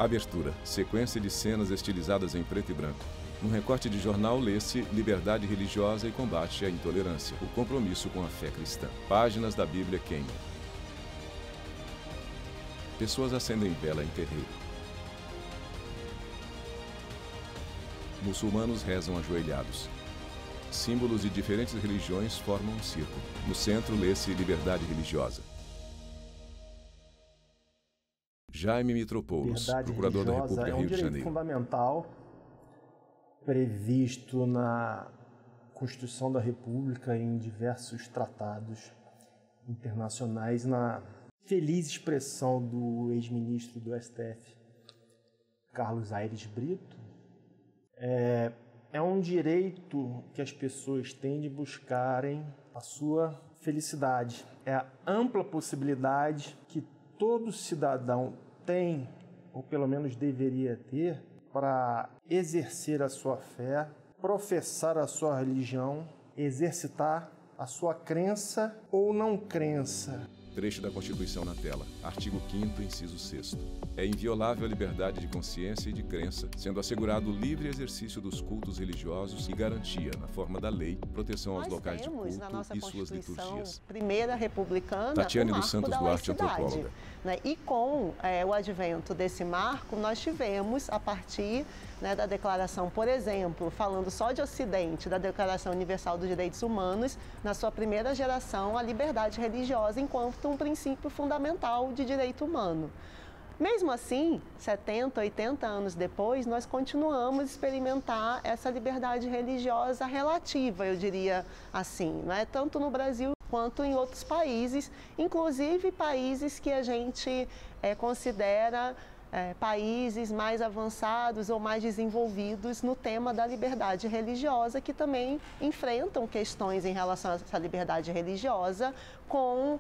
Abertura. Sequência de cenas estilizadas em preto e branco. Num recorte de jornal lê-se liberdade religiosa e combate à intolerância, o compromisso com a fé cristã. Páginas da Bíblia queimam. Pessoas acendem vela em terreiro. Muçulmanos rezam ajoelhados. Símbolos de diferentes religiões formam um círculo. No centro lê-se liberdade religiosa. Jaime Mitropoulos, procurador da República, Rio de Janeiro. É um direito fundamental previsto na Constituição da República e em diversos tratados internacionais, na feliz expressão do ex-ministro do STF, Carlos Aires Brito. É um direito que as pessoas têm de buscarem a sua felicidade. É a ampla possibilidade que todo cidadão tem, ou pelo menos deveria ter, para exercer a sua fé, professar a sua religião, exercitar a sua crença ou não crença. Trecho da Constituição na tela. Artigo 5º, inciso 6º. É inviolável a liberdade de consciência e de crença, sendo assegurado o livre exercício dos cultos religiosos e garantia, na forma da lei, proteção aos locais de culto e suas liturgias. Primeira republicana, Tatiane o dos marco Santos da Duarte, laicidade, antropóloga. né? E com o advento desse marco, nós tivemos, a partir da declaração, por exemplo, falando só de Ocidente, da Declaração Universal dos Direitos Humanos, na sua primeira geração, a liberdade religiosa enquanto um princípio fundamental de direito humano. Mesmo assim, 70, 80 anos depois, nós continuamos a experimentar essa liberdade religiosa relativa, eu diria assim, não é? Tanto no Brasil quanto em outros países, inclusive países que a gente considera países mais avançados ou mais desenvolvidos no tema da liberdade religiosa, que também enfrentam questões em relação a essa liberdade religiosa com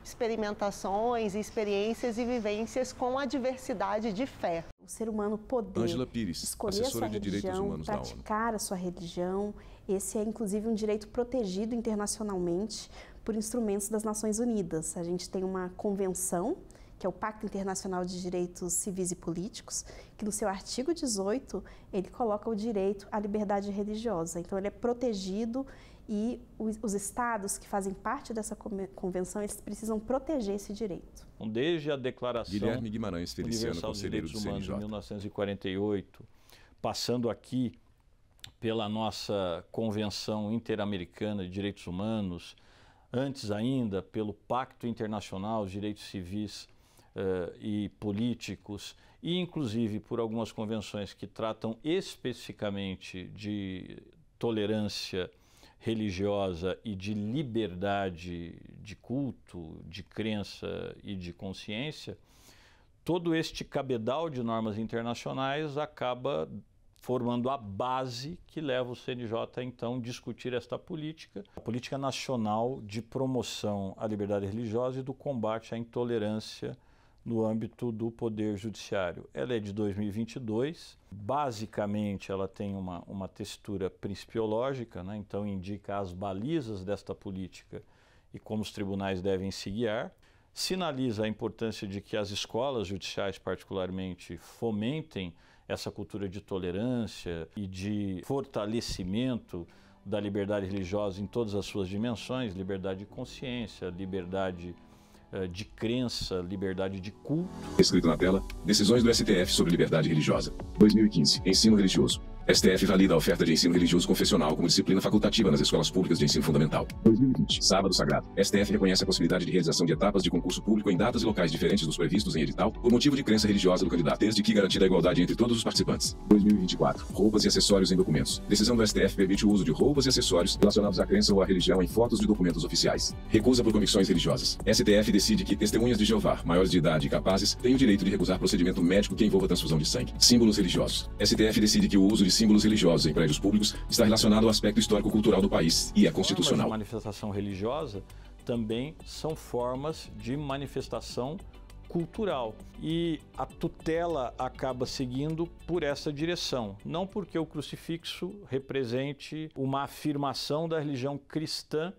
experimentações, experiências e vivências com a diversidade de fé. O ser humano poder Ângela Pires, escolher a sua assessora de Direitos religião, Humanos da ONU. praticar a sua religião, esse é inclusive um direito protegido internacionalmente por instrumentos das Nações Unidas. A gente tem uma convenção, que é o Pacto Internacional de Direitos Civis e Políticos, que no seu artigo 18, ele coloca o direito à liberdade religiosa. Então, ele é protegido e os estados que fazem parte dessa convenção, eles precisam proteger esse direito. Desde a Declaração Guilherme Guimarães Feliciano, Universal dos conselheiro Direitos do Humanos de CNJ. 1948, passando aqui pela nossa Convenção Interamericana de Direitos Humanos, antes ainda pelo Pacto Internacional de Direitos Civis e Políticos, e inclusive por algumas convenções que tratam especificamente de tolerância religiosa e de liberdade de culto, de crença e de consciência, todo este cabedal de normas internacionais acaba formando a base que leva o CNJ, então, a discutir esta política, a política nacional de promoção à liberdade religiosa e do combate à intolerância no âmbito do Poder Judiciário. Ela é de 2022, basicamente ela tem uma textura principiológica, né? Então indica as balizas desta política e como os tribunais devem se guiar, sinaliza a importância de que as escolas judiciais particularmente fomentem essa cultura de tolerância e de fortalecimento da liberdade religiosa em todas as suas dimensões, liberdade de consciência, liberdade de crença, liberdade de culto. Escrito na tela, decisões do STF sobre liberdade religiosa. 2015, ensino religioso. STF valida a oferta de ensino religioso confessional como disciplina facultativa nas escolas públicas de ensino fundamental. 2020, sábado sagrado. STF reconhece a possibilidade de realização de etapas de concurso público em datas e locais diferentes dos previstos em edital, por motivo de crença religiosa do candidato, desde que garantida a igualdade entre todos os participantes. 2024, roupas e acessórios em documentos. Decisão do STF permite o uso de roupas e acessórios relacionados à crença ou à religião em fotos de documentos oficiais. Recusa por convicções religiosas. STF decide que testemunhas de Jeová, maiores de idade e capazes, têm o direito de recusar procedimento médico que envolva transfusão de sangue. Símbolos religiosos. STF decide que o uso de símbolos religiosos em prédios públicos está relacionado ao aspecto histórico-cultural do país e é constitucional. Formas de manifestação religiosa também são formas de manifestação cultural e a tutela acaba seguindo por essa direção, não porque o crucifixo represente uma afirmação da religião cristã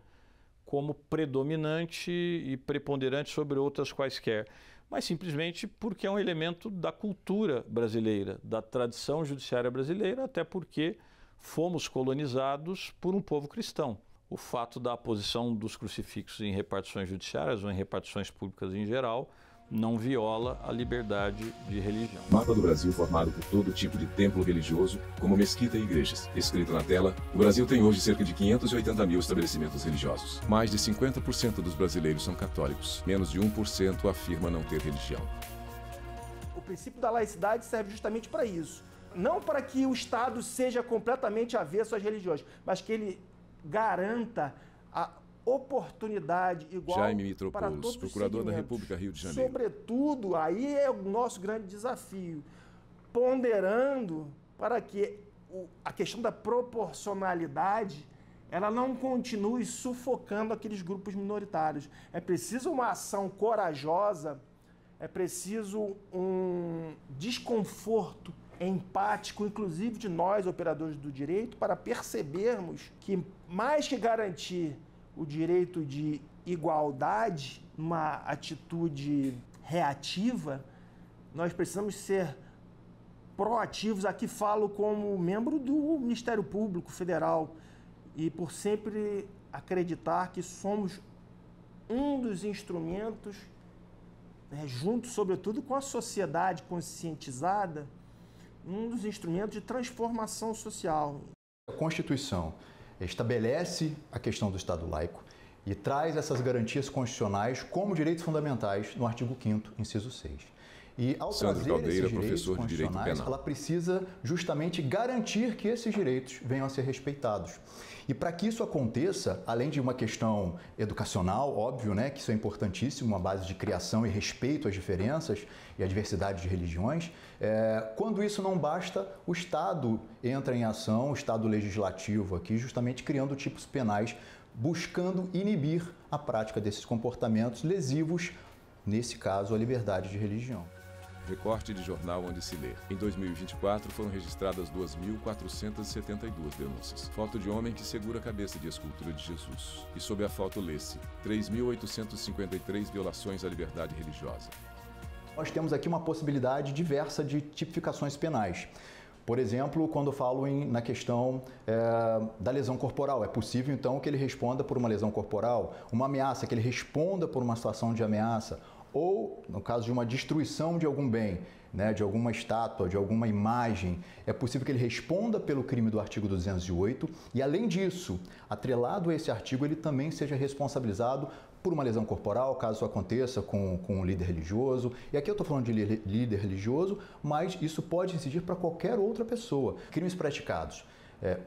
como predominante e preponderante sobre outras quaisquer, mas simplesmente porque é um elemento da cultura brasileira, da tradição judiciária brasileira, até porque fomos colonizados por um povo cristão. O fato da posição dos crucifixos em repartições judiciárias ou em repartições públicas em geral não viola a liberdade de religião. Mapa do Brasil formado por todo tipo de templo religioso, como mesquita e igrejas. Escrito na tela, o Brasil tem hoje cerca de 580 mil estabelecimentos religiosos. Mais de 50% dos brasileiros são católicos. Menos de 1% afirma não ter religião. O princípio da laicidade serve justamente para isso. Não para que o Estado seja completamente avesso às religiões, mas que ele garanta a oportunidade igual Jaime para todos Mitropoulos, os procurador da segmentos. República Rio de Janeiro. Sobretudo, aí é o nosso grande desafio, ponderando para que a questão da proporcionalidade ela não continue sufocando aqueles grupos minoritários. É preciso uma ação corajosa, é preciso um desconforto empático, inclusive de nós, operadores do direito, para percebermos que, mais que garantir o direito de igualdade, uma atitude reativa, nós precisamos ser proativos. Aqui falo como membro do Ministério Público Federal e por sempre acreditar que somos um dos instrumentos, junto, sobretudo, com a sociedade conscientizada, um dos instrumentos de transformação social. A Constituição estabelece a questão do Estado laico e traz essas garantias constitucionais como direitos fundamentais no artigo 5º, inciso 6. E ao trazer esses direitos constitucionais, ela precisa justamente garantir que esses direitos venham a ser respeitados. E para que isso aconteça, além de uma questão educacional, óbvio, né, que isso é importantíssimo, uma base de criação e respeito às diferenças e à diversidade de religiões, quando isso não basta, o Estado entra em ação, o Estado legislativo aqui, justamente criando tipos penais, buscando inibir a prática desses comportamentos lesivos, nesse caso, à liberdade de religião. Recorte de jornal onde se lê. Em 2024 foram registradas 2.472 denúncias. Foto de homem que segura a cabeça de escultura de Jesus. E sob a foto lê-se 3.853 violações à liberdade religiosa. Nós temos aqui uma possibilidade diversa de tipificações penais. Por exemplo, quando eu falo na questão da lesão corporal, é possível então que ele responda por uma lesão corporal, uma ameaça, que ele responda por uma situação de ameaça, ou, no caso de uma destruição de algum bem, né, de alguma estátua, de alguma imagem, é possível que ele responda pelo crime do artigo 208 e, além disso, atrelado a esse artigo, ele também seja responsabilizado por uma lesão corporal, caso isso aconteça com um líder religioso. E aqui eu estou falando de líder religioso, mas isso pode incidir para qualquer outra pessoa. Crimes praticados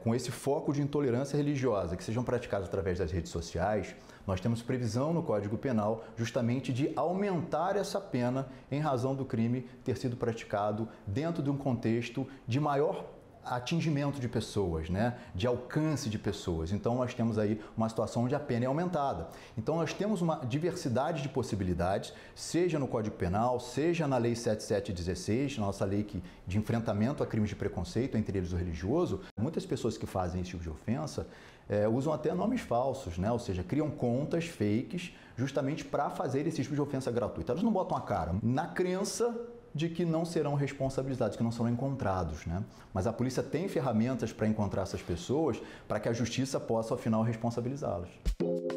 com esse foco de intolerância religiosa, que sejam praticados através das redes sociais, nós temos previsão no Código Penal justamente de aumentar essa pena em razão do crime ter sido praticado dentro de um contexto de maior atingimento de pessoas, né? De alcance de pessoas. Então nós temos aí uma situação onde a pena é aumentada. Então nós temos uma diversidade de possibilidades, seja no Código Penal, seja na Lei 7716, nossa lei de enfrentamento a crimes de preconceito, entre eles o religioso. Muitas pessoas que fazem esse tipo de ofensa usam até nomes falsos, né? Ou seja, criam contas fakes justamente para fazer esse tipo de ofensa gratuita. Elas não botam a cara na crença de que não serão responsabilizados, que não serão encontrados, né? Mas a polícia tem ferramentas para encontrar essas pessoas para que a justiça possa, afinal, responsabilizá-los.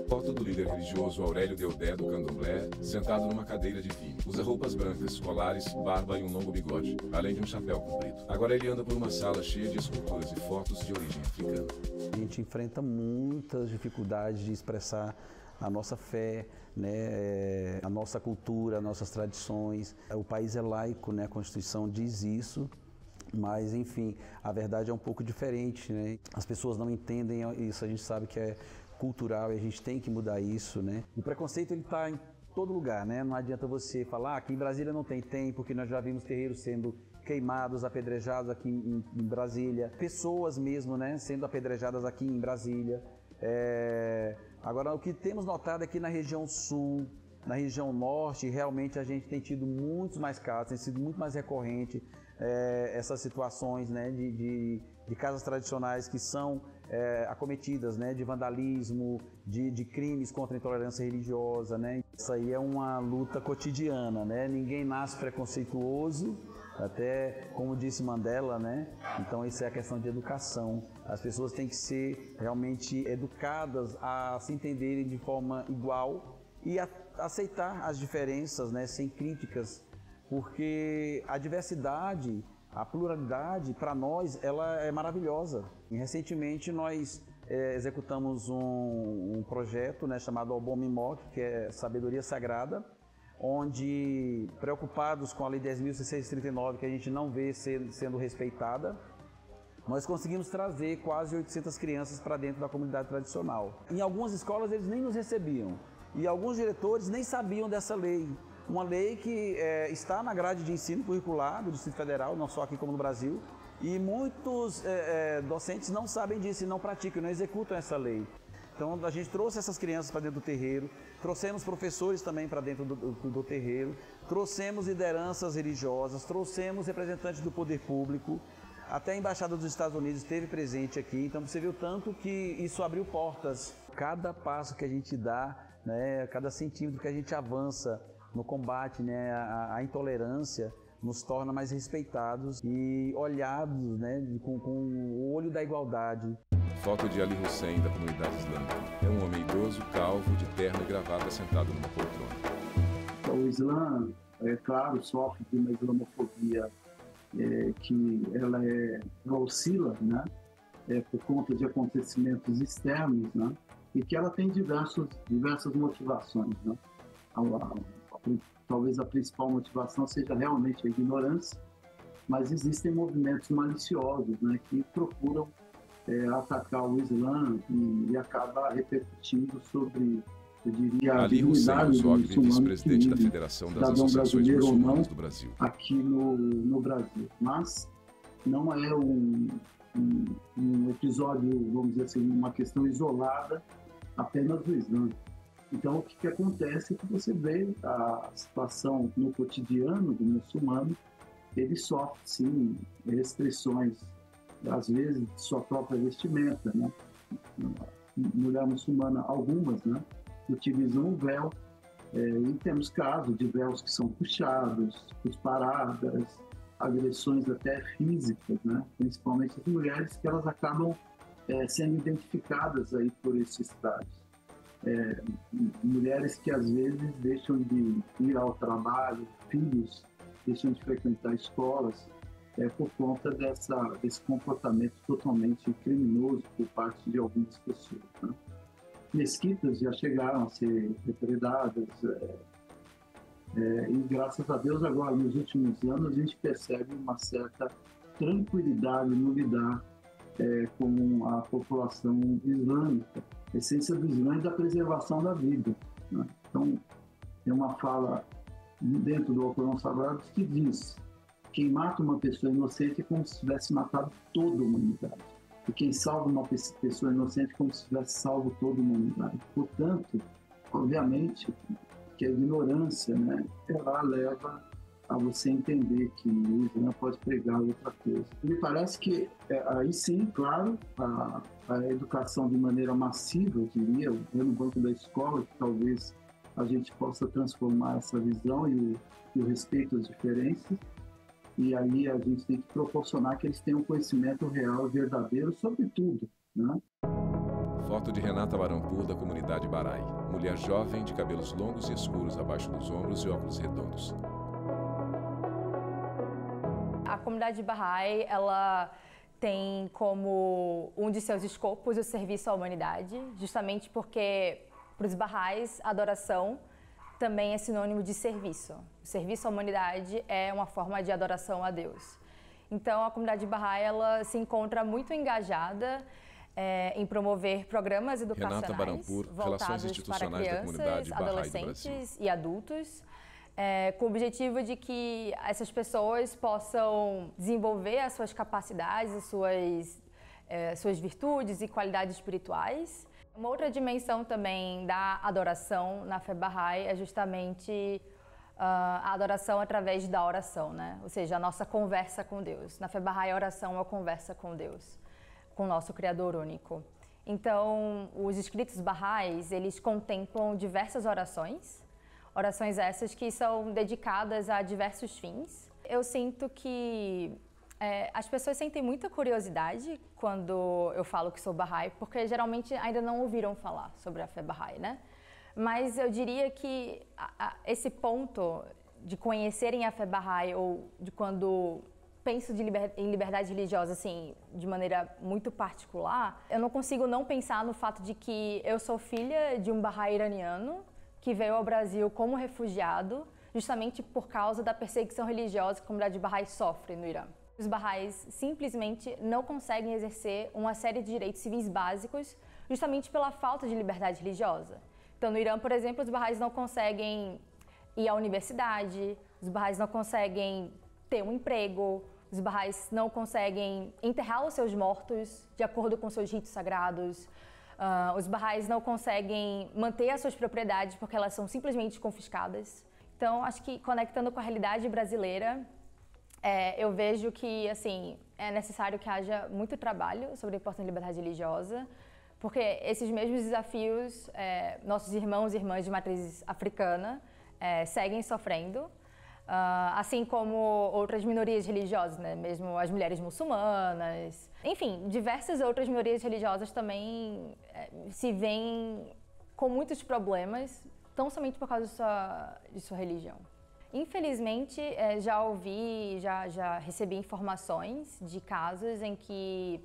Foto do líder religioso Aurélio Deodé do Candomblé, sentado numa cadeira de vinho. Usa roupas brancas, colares, barba e um longo bigode, além de um chapéu comprido. Agora ele anda por uma sala cheia de esculturas e fotos de origem africana. A gente enfrenta muitas dificuldades de expressar a nossa fé, né, a nossa cultura, as nossas tradições. O país é laico, né, a Constituição diz isso, mas, enfim, a verdade é um pouco diferente, né? As pessoas não entendem isso, a gente sabe que é cultural e a gente tem que mudar isso, né? O preconceito, ele está em todo lugar, né? Não adianta você falar que em Brasília não tem, porque nós já vimos terreiros sendo queimados, apedrejados aqui em Brasília, pessoas mesmo, né, sendo apedrejadas aqui em Brasília. Agora, o que temos notado é que na região sul, na região norte, realmente a gente tem tido muitos mais casos, tem sido muito mais recorrente essas situações, né, de casas tradicionais que são acometidas, né, de vandalismo, de crimes contra a intolerância religiosa, né? Isso aí é uma luta cotidiana, né? Ninguém nasce preconceituoso, até como disse Mandela, né? Então isso é a questão de educação. As pessoas têm que ser realmente educadas a se entenderem de forma igual e aceitar as diferenças, né, sem críticas, porque a diversidade, a pluralidade, para nós, ela é maravilhosa. E recentemente nós executamos um projeto, né, chamado Obomimok, que é Sabedoria Sagrada, onde, preocupados com a Lei 10.639, que a gente não vê sendo respeitada, nós conseguimos trazer quase 800 crianças para dentro da comunidade tradicional. Em algumas escolas eles nem nos recebiam e alguns diretores nem sabiam dessa lei. Uma lei que está na grade de ensino curricular do Distrito Federal, não só aqui como no Brasil, e muitos docentes não sabem disso e não praticam, não executam essa lei. Então a gente trouxe essas crianças para dentro do terreiro, trouxemos professores também para dentro do terreiro, trouxemos lideranças religiosas, trouxemos representantes do poder público, até a Embaixada dos Estados Unidos esteve presente aqui, então você viu tanto que isso abriu portas. Cada passo que a gente dá, né, cada centímetro que a gente avança no combate, né, à intolerância, nos torna mais respeitados e olhados, né, com o olho da igualdade. Foto de Ali Hussein, da comunidade islâmica. É um homem idoso, calvo, de terno e gravata, sentado numa poltrona. O Islã, é claro, sofre de uma islamofobia que ela oscila, né, por conta de acontecimentos externos, né, e que ela tem diversas motivações, né. Talvez a principal motivação seja realmente a ignorância, mas existem movimentos maliciosos, né, que procuram atacar o Islã e acaba repercutindo sobre, eu diria, a Ali Hussein, vice-presidente da Federação das Associações Muçulmanas do Brasil. Aqui no Brasil. Mas não é um episódio, vamos dizer assim, uma questão isolada apenas do Islã. Então, o que acontece é que você vê a situação no cotidiano do muçulmano, ele sofre, sim, restrições, às vezes, de sua própria vestimenta, né? Mulher muçulmana, algumas, né, utilizam o véu, e temos casos de véus que são puxados, paradas, agressões até físicas, né? Principalmente as mulheres, que elas acabam sendo identificadas aí por esses trajes. Mulheres que às vezes deixam de ir ao trabalho, filhos deixam de frequentar escolas, por conta desse comportamento totalmente criminoso por parte de algumas pessoas, né? Mesquitas já chegaram a ser depredadas, e graças a Deus agora, nos últimos anos, a gente percebe uma certa tranquilidade no lidar com a população islâmica. A essência do Islã é da preservação da vida, né? Então, tem uma fala dentro do Alcorão Sagrado que diz: quem mata uma pessoa inocente é como se tivesse matado toda a humanidade. E quem salva uma pessoa inocente é como se tivesse salvo toda a humanidade. Portanto, obviamente, que a ignorância, né, ela leva a você entender que o Islã pode pregar outra coisa. Me parece que, aí sim, claro, a educação de maneira massiva, eu diria, no banco da escola, que talvez a gente possa transformar essa visão e o respeito às diferenças. E aí a gente tem que proporcionar que eles tenham conhecimento real e verdadeiro sobre tudo, né? Foto de Renata Barampur, da comunidade Barai. Mulher jovem, de cabelos longos e escuros abaixo dos ombros e óculos redondos. A comunidade Bahá'í, ela tem como um de seus escopos o serviço à humanidade, justamente porque, para os Bahá'ís, a adoração também é sinônimo de serviço. O serviço à humanidade é uma forma de adoração a Deus. Então, a comunidade Bahá'í, ela se encontra muito engajada em promover programas educacionais Renata Barampur, voltados para crianças, adolescentes e adultos, com o objetivo de que essas pessoas possam desenvolver as suas capacidades, as suas virtudes e qualidades espirituais. Uma outra dimensão também da adoração na fé Bahá'í é justamente a adoração através da oração, né? Ou seja, a nossa conversa com Deus. Na fé Bahá'í, a oração é uma conversa com Deus. com o nosso Criador único. Então, os escritos Baha'is, eles contemplam diversas orações essas que são dedicadas a diversos fins. Eu sinto que as pessoas sentem muita curiosidade quando eu falo que sou Baha'i, porque geralmente ainda não ouviram falar sobre a fé Baha'i, né? Mas eu diria que esse ponto de conhecerem a fé Baha'i, ou de quando penso em liberdade religiosa, assim, de maneira muito particular, eu não consigo não pensar no fato de que eu sou filha de um Baha'i iraniano que veio ao Brasil como refugiado, justamente por causa da perseguição religiosa que a comunidade Baha'i sofre no Irã. Os Baha'is simplesmente não conseguem exercer uma série de direitos civis básicos justamente pela falta de liberdade religiosa. Então, no Irã, por exemplo, os Baha'is não conseguem ir à universidade, os Baha'is não conseguem ter um emprego, os Baha'is não conseguem enterrar os seus mortos de acordo com seus ritos sagrados, os Baha'is não conseguem manter as suas propriedades porque elas são simplesmente confiscadas. Então, acho que conectando com a realidade brasileira, eu vejo que, assim, é necessário que haja muito trabalho sobre a importância da liberdade religiosa, porque esses mesmos desafios, nossos irmãos e irmãs de matriz africana seguem sofrendo, assim como outras minorias religiosas, né? Mesmo as mulheres muçulmanas. Enfim, diversas outras minorias religiosas também se veem com muitos problemas, tão somente por causa de sua religião. Infelizmente, já recebi informações de casos em que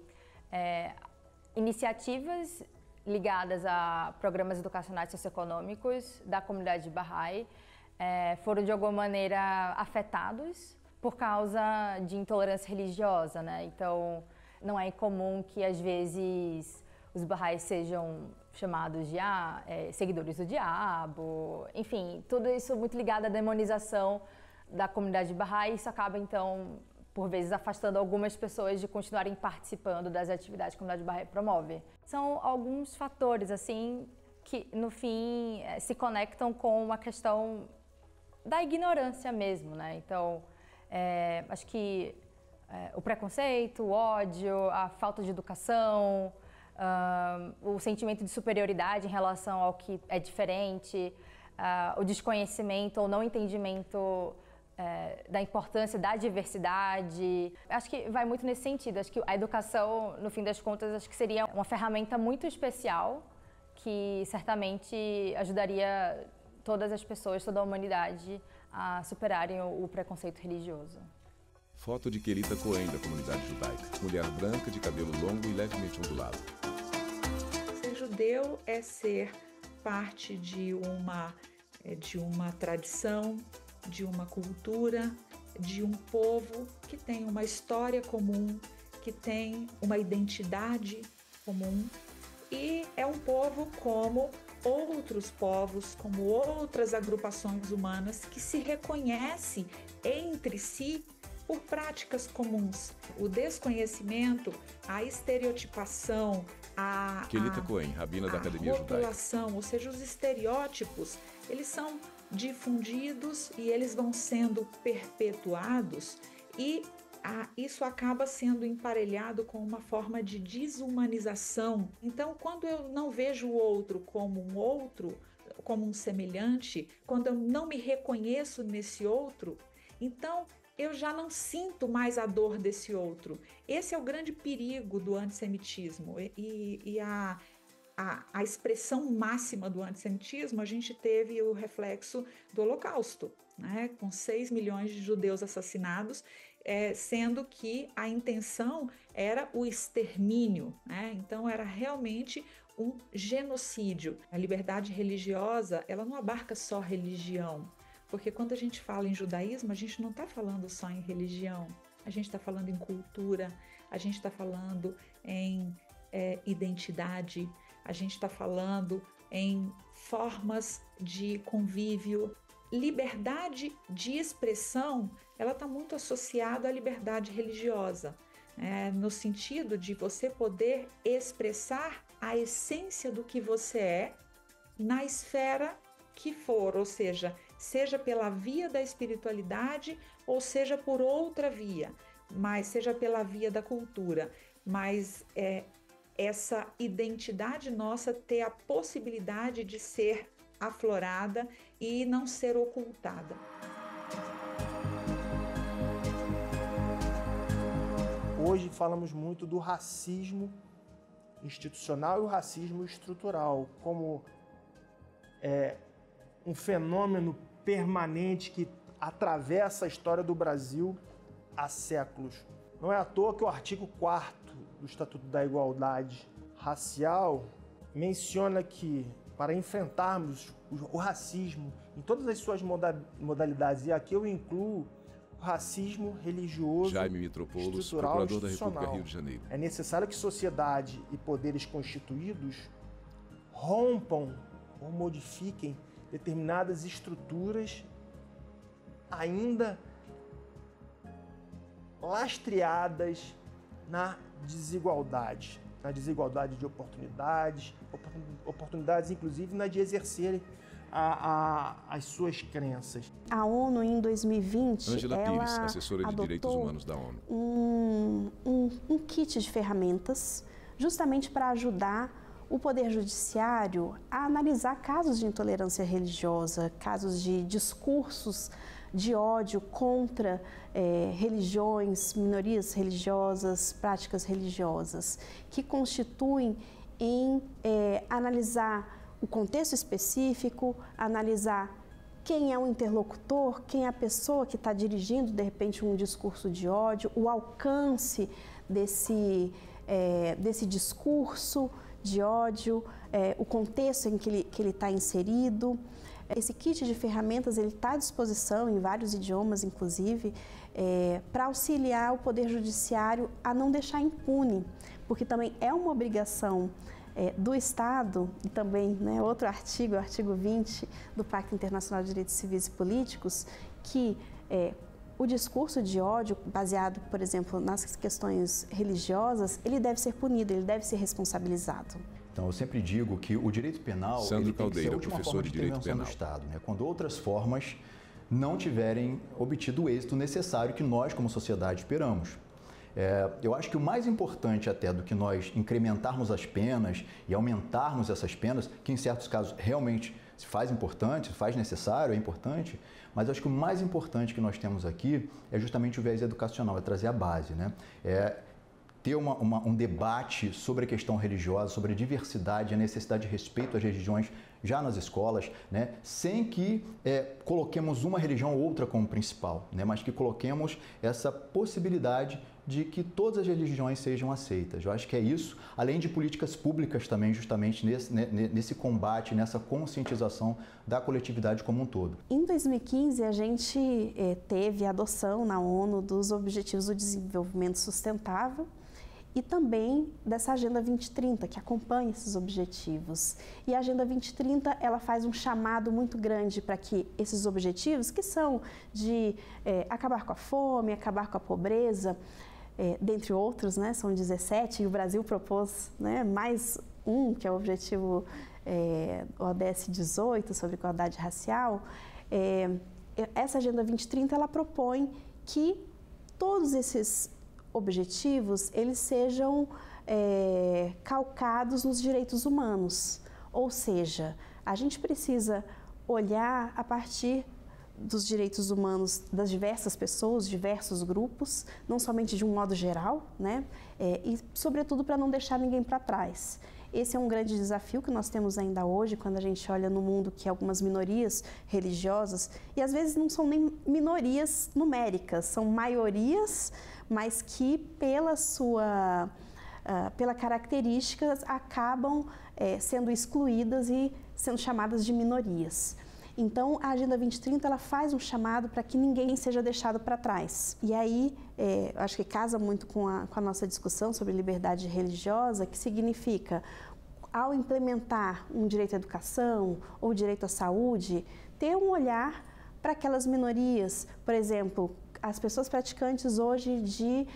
iniciativas ligadas a programas educacionais socioeconômicos da comunidade Baha'i foram de alguma maneira afetados por causa de intolerância religiosa, né? Então, não é incomum que às vezes os Baha'is sejam chamados de seguidores do diabo, enfim, tudo isso muito ligado à demonização da comunidade Baha'i. Isso acaba, então, por vezes afastando algumas pessoas de continuarem participando das atividades que a comunidade Baha'i promove. São alguns fatores, assim, que no fim se conectam com uma questão da ignorância mesmo, né? Então, acho que o preconceito, o ódio, a falta de educação, o sentimento de superioridade em relação ao que é diferente, o desconhecimento ou não entendimento da importância da diversidade. Acho que vai muito nesse sentido. Acho que a educação, no fim das contas, acho que seria uma ferramenta muito especial que certamente ajudaria todas as pessoas, toda a humanidade a superarem o preconceito religioso. Foto de Kelita Cohen, da comunidade judaica. Mulher branca, de cabelo longo e levemente ondulado. Ser judeu é ser parte de uma tradição, de uma cultura, de um povo que tem uma história comum, que tem uma identidade comum, e é um povo como outros povos, como outras agrupações humanas que se reconhece entre si por práticas comuns. O desconhecimento, a estereotipação, Kelita Cohen, rabina da Academia Judaica. Rotulação, ou seja, os estereótipos, eles são difundidos e eles vão sendo perpetuados, e isso acaba sendo emparelhado com uma forma de desumanização. Então, quando eu não vejo o outro, como um semelhante, quando eu não me reconheço nesse outro, então eu já não sinto mais a dor desse outro. Esse é o grande perigo do antissemitismo. E a expressão máxima do antissemitismo, a gente teve o reflexo do Holocausto, né? Com 6 milhões de judeus assassinados, sendo que a intenção era o extermínio, né? Então era realmente um genocídio. A liberdade religiosa, ela não abarca só religião, porque quando a gente fala em judaísmo, a gente não está falando só em religião, a gente está falando em cultura, a gente está falando em identidade, a gente está falando em formas de convívio. Liberdade de expressão, ela está muito associada à liberdade religiosa, no sentido de você poder expressar a essência do que você é na esfera que for, ou seja pela via da espiritualidade ou seja por outra via, mas seja pela via da cultura. mas essa identidade nossa ter a possibilidade de ser aflorada e não ser ocultada. Hoje falamos muito do racismo institucional e o racismo estrutural como um fenômeno permanente que atravessa a história do Brasil há séculos. Não é à toa que o artigo 4º do Estatuto da Igualdade Racial menciona que, para enfrentarmos o racismo em todas as suas modalidades, e aqui eu incluo o racismo religioso, Jaime Mitropoulos, estrutural e procurador da República institucional, Rio de Janeiro. é necessário que sociedade e poderes constituídos rompam ou modifiquem determinadas estruturas ainda lastreadas na desigualdade de oportunidades inclusive na de exercerem as suas crenças. A ONU, em 2020, Ângela Pires, assessora de Direitos Humanos da ONU. Um kit de ferramentas justamente para ajudar o Poder Judiciário a analisar casos de intolerância religiosa, casos de discursos de ódio contra religiões, minorias religiosas, práticas religiosas, que constituem em analisar o contexto específico, analisar quem é o interlocutor, quem é a pessoa que está dirigindo, de repente, um discurso de ódio, o alcance desse discurso de ódio, o contexto em que ele está inserido. Esse kit de ferramentas está à disposição em vários idiomas, inclusive, para auxiliar o Poder Judiciário a não deixar impune, porque também é uma obrigação do Estado, e também outro artigo, o artigo 20 do Pacto Internacional de Direitos Civis e Políticos, que o discurso de ódio, baseado, por exemplo, nas questões religiosas, ele deve ser punido, ele deve ser responsabilizado. Então, eu sempre digo que o direito penal Sandro tem que ser a Caldeira, última professor forma de de Direito intervenção Penal. do Estado, né? Quando outras formas não tiverem obtido o êxito necessário que nós, como sociedade, esperamos. Eu acho que o mais importante até do que nós incrementarmos as penas e aumentarmos essas penas, que em certos casos realmente se faz importante, se faz necessário, é importante, mas eu acho que o mais importante que nós temos aqui é justamente o viés educacional, é trazer a base, né? Ter um debate sobre a questão religiosa, sobre a diversidade, a necessidade de respeito às religiões já nas escolas, né? Sem que coloquemos uma religião ou outra como principal, né? Mas que coloquemos essa possibilidade de que todas as religiões sejam aceitas. Eu acho que é isso, além de políticas públicas também, justamente nesse combate, nessa conscientização da coletividade como um todo. Em 2015, a gente teve a adoção na ONU dos Objetivos do Desenvolvimento Sustentável e também dessa Agenda 2030, que acompanha esses objetivos. E a Agenda 2030, ela faz um chamado muito grande para que esses objetivos, que são de acabar com a fome, acabar com a pobreza, dentre outros, né, são 17, e o Brasil propôs, né, mais um, que é o objetivo ODS 18, sobre igualdade racial. Essa Agenda 2030, ela propõe que todos esses objetivos, eles sejam calcados nos direitos humanos. Ou seja, a gente precisa olhar a partir dos direitos humanos das diversas pessoas, diversos grupos, não somente de um modo geral, né? E, sobretudo, para não deixar ninguém para trás. Esse é um grande desafio que nós temos ainda hoje, quando a gente olha no mundo que algumas minorias religiosas, e às vezes não são nem minorias numéricas, são maiorias, mas que pela características acabam sendo excluídas e sendo chamadas de minorias. Então, a Agenda 2030 ela faz um chamado para que ninguém seja deixado para trás. E aí, acho que casa muito com a nossa discussão sobre liberdade religiosa, que significa, ao implementar um direito à educação ou direito à saúde, ter um olhar para aquelas minorias. Por exemplo, as pessoas praticantes hoje de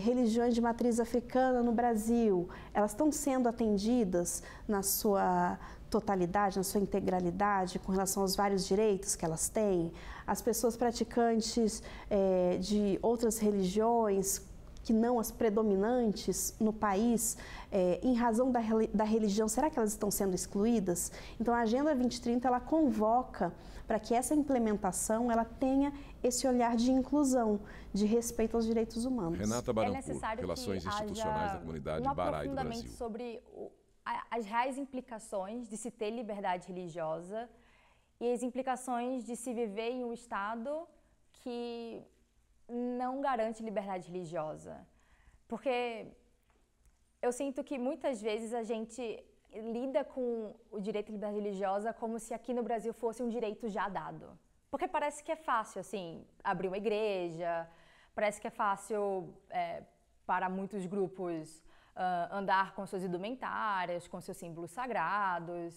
religiões de matriz africana no Brasil, elas estão sendo atendidas na sua totalidade, na sua integralidade, com relação aos vários direitos que elas têm. As pessoas praticantes de outras religiões que não as predominantes no país, em razão da religião, será que elas estão sendo excluídas? Então a Agenda 2030 ela convoca para que essa implementação ela tenha esse olhar de inclusão, de respeito aos direitos humanos. Renata Barancourt, Relações Institucionais da Comunidade Barai do Brasil. Sobre as reais implicações de se ter liberdade religiosa e as implicações de se viver em um Estado que não garante liberdade religiosa. Porque eu sinto que muitas vezes a gente lida com o direito à liberdade religiosa como se aqui no Brasil fosse um direito já dado. Porque parece que é fácil, assim, abrir uma igreja, parece que é fácil para muitos grupos andar com suas indumentárias, com seus símbolos sagrados.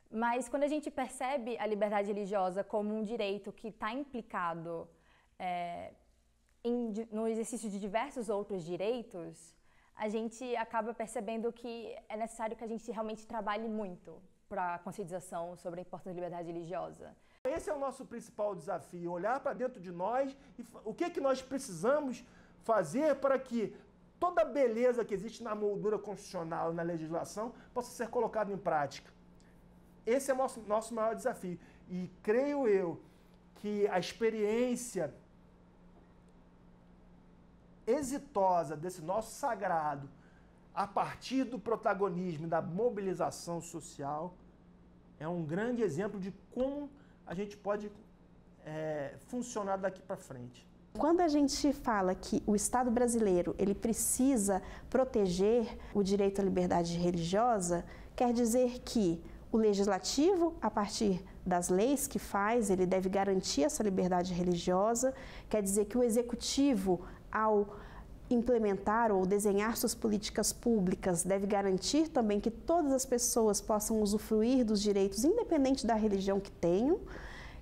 Mas quando a gente percebe a liberdade religiosa como um direito que está implicado no exercício de diversos outros direitos, a gente acaba percebendo que é necessário que a gente realmente trabalhe muito para a conscientização sobre a importância da liberdade religiosa. Esse é o nosso principal desafio, olhar para dentro de nós e o que nós precisamos fazer para que toda a beleza que existe na moldura constitucional e na legislação possa ser colocada em prática. Esse é o nosso maior desafio. E creio eu que a experiência exitosa desse nosso sagrado, a partir do protagonismo e da mobilização social, é um grande exemplo de como a gente pode funcionar daqui para frente. Quando a gente fala que o Estado brasileiro ele precisa proteger o direito à liberdade religiosa, quer dizer que o legislativo, a partir das leis que faz, ele deve garantir essa liberdade religiosa, quer dizer que o executivo, ao implementar ou desenhar suas políticas públicas, deve garantir também que todas as pessoas possam usufruir dos direitos, independente da religião que tenham.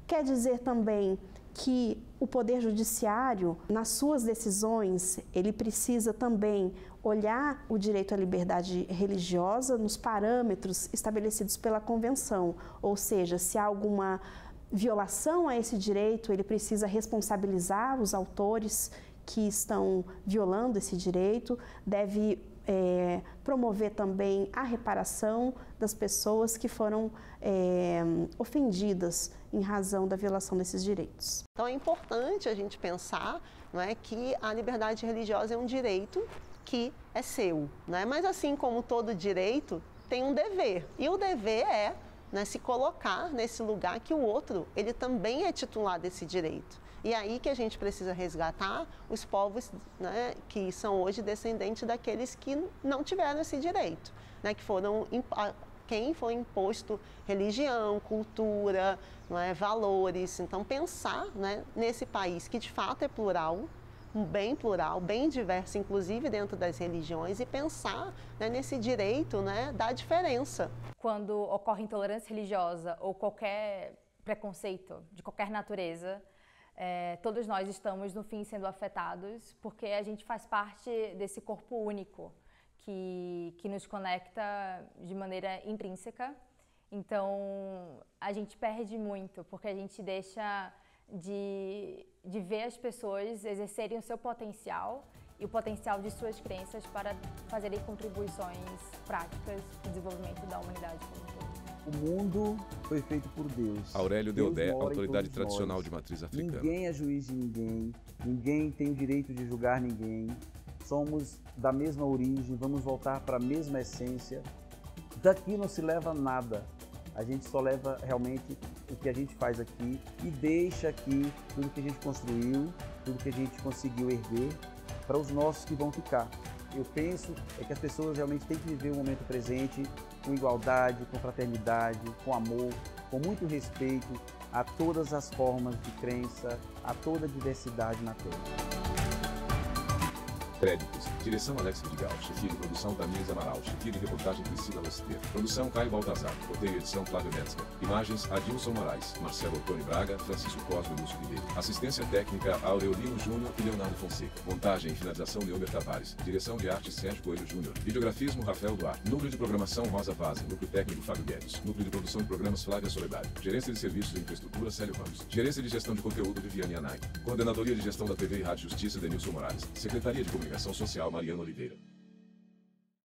Quer dizer também que o Poder Judiciário, nas suas decisões, ele precisa também olhar o direito à liberdade religiosa nos parâmetros estabelecidos pela Convenção, ou seja, se há alguma violação a esse direito, ele precisa responsabilizar os autores que estão violando esse direito, deve promover também a reparação das pessoas que foram ofendidas em razão da violação desses direitos. Então é importante a gente pensar, não é, que a liberdade religiosa é um direito que é seu, não é? Mas assim como todo direito, tem um dever. E o dever é, né, se colocar nesse lugar que o outro, ele também é titular desse direito. E aí que a gente precisa resgatar os povos, né, que são hoje descendentes daqueles que não tiveram esse direito, né, que foram quem foi imposto religião, cultura, não é, valores. Então pensar, né, nesse país que de fato é plural, bem diverso, inclusive dentro das religiões, e pensar, né, nesse direito, né, da diferença. Quando ocorre intolerância religiosa ou qualquer preconceito de qualquer natureza, todos nós estamos, no fim, sendo afetados, porque a gente faz parte desse corpo único que nos conecta de maneira intrínseca. Então, a gente perde muito, porque a gente deixa de ver as pessoas exercerem o seu potencial e o potencial de suas crenças para fazerem contribuições práticas para o desenvolvimento da humanidade como um todo. O mundo foi feito por Deus. Aurélio Deodé, autoridade tradicional de matriz africana. Ninguém é juiz de ninguém, ninguém tem o direito de julgar ninguém. Somos da mesma origem, vamos voltar para a mesma essência. Daqui não se leva nada. A gente só leva realmente o que a gente faz aqui e deixa aqui tudo que a gente construiu, tudo que a gente conseguiu erguer para os nossos que vão ficar. Eu penso que as pessoas realmente têm que viver o momento presente com igualdade, com fraternidade, com amor, com muito respeito a todas as formas de crença, a toda a diversidade na Terra. Créditos. Direção Alex Vidigal. Chefia de produção Tamires Amaral. Chefia de reportagem Priscila Lester. Produção Caio Baltazar. Roteiro e edição Flávio Metzger. Imagens Adilson Moraes. Marcelo Antônio Braga. Francisco Cosme e Lúcio Ribeiro. Assistência técnica Aurelino Júnior e Leonardo Fonseca. Montagem e finalização Leober Tavares. Direção de arte Sérgio Coelho Júnior. Videografismo Rafael Duarte. Núcleo de programação Rosa Vaz. Núcleo técnico Fábio Guedes. Núcleo de produção de programas Flávia Soledade. Gerência de serviços e infraestrutura Célio Ramos. Gerência de gestão de conteúdo Viviane Anai. Coordenadoria de gestão da TV e Rádio Justiça Denilson Morales. Secretaria de Comunicação Comunicação Social Mariana Oliveira.